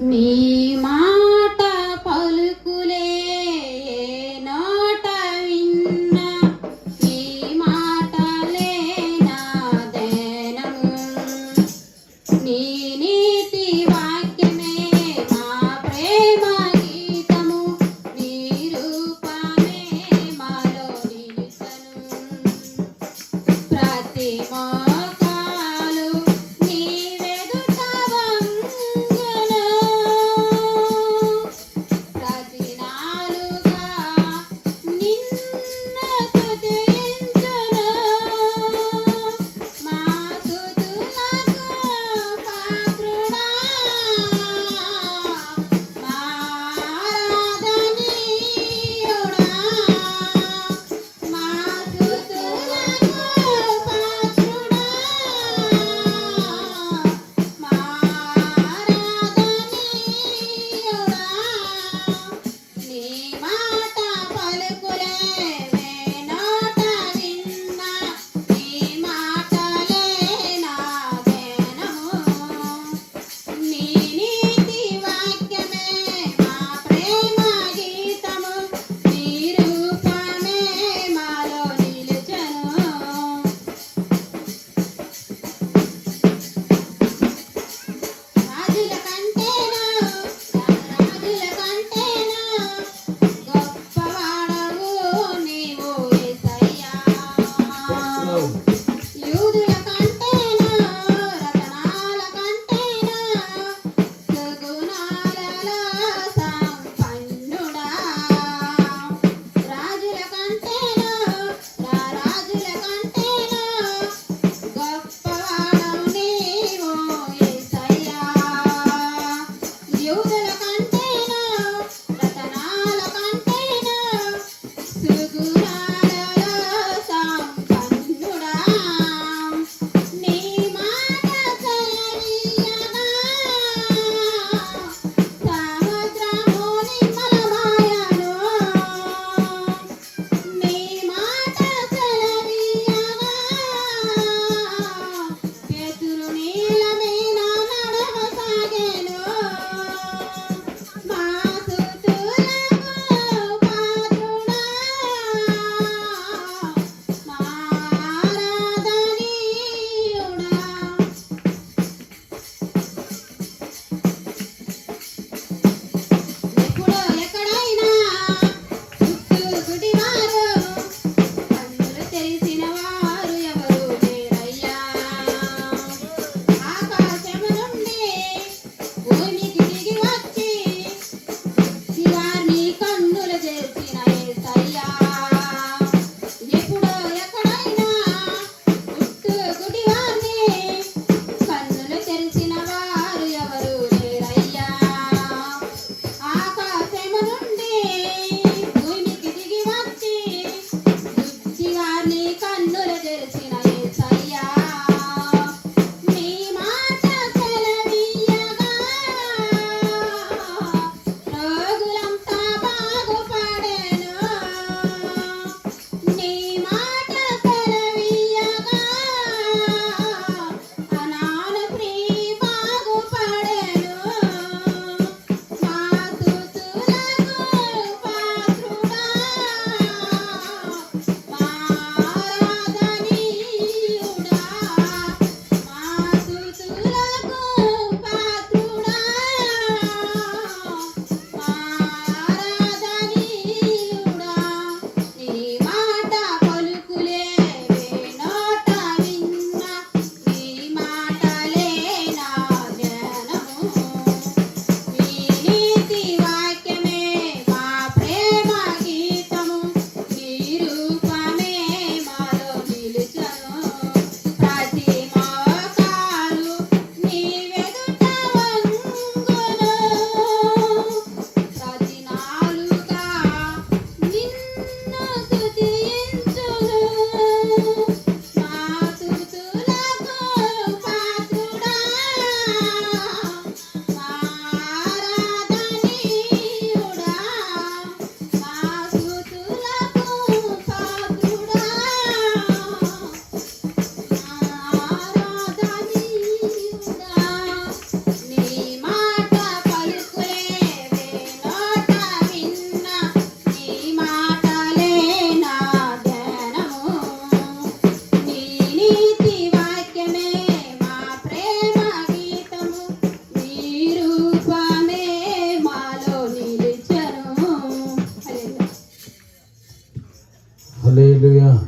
నీ మాట పలుకులే నోట విన్నా నీ మాటలే నా ధ్యానము నీ నీతి వాక్యమే మా ప్రేమ గీతము నీ రూపమే మాలో నిలుసను ప్రతి మోకాలు నీ వెదుట వంగును ప్రతి నాలుక నిన్ను స్తుతించును మా స్తుతులకు పాత్రుడా మా ఆరాధనీయుడా మా స్తుతులకు పాత్రుడా మా ఆరాధనీయుడా నీ మాట పలుకులే నోట విన్నా నీ మాటలే నా ధ్యానము నీ నీతి వాక్యమే మా ప్రేమ గీతము నీ రూపమే మాలో నిలుచెను రాజుల కంటేను రాజుల కంటేను గొప్పవాడవు నీవు యేసయ్యా యూదుల కంటేను రతనాల కంటేను సుగుణాలలో సంపన్నుడా రాజుల కంటేను రాజుల కంటేను గొప్పవాడవు నీవు యేసయ్యా యూదుల కంటేను రతనాల కంటేను సుగుణాలలో సంపన్నుడా నీ మాట సెలవీయగా సముద్రము నిమ్మలమాయను నీ మాట సెలవీయగా పేతురు నీళ్ళ మీద నడవసాగెను హల్లెలూయా.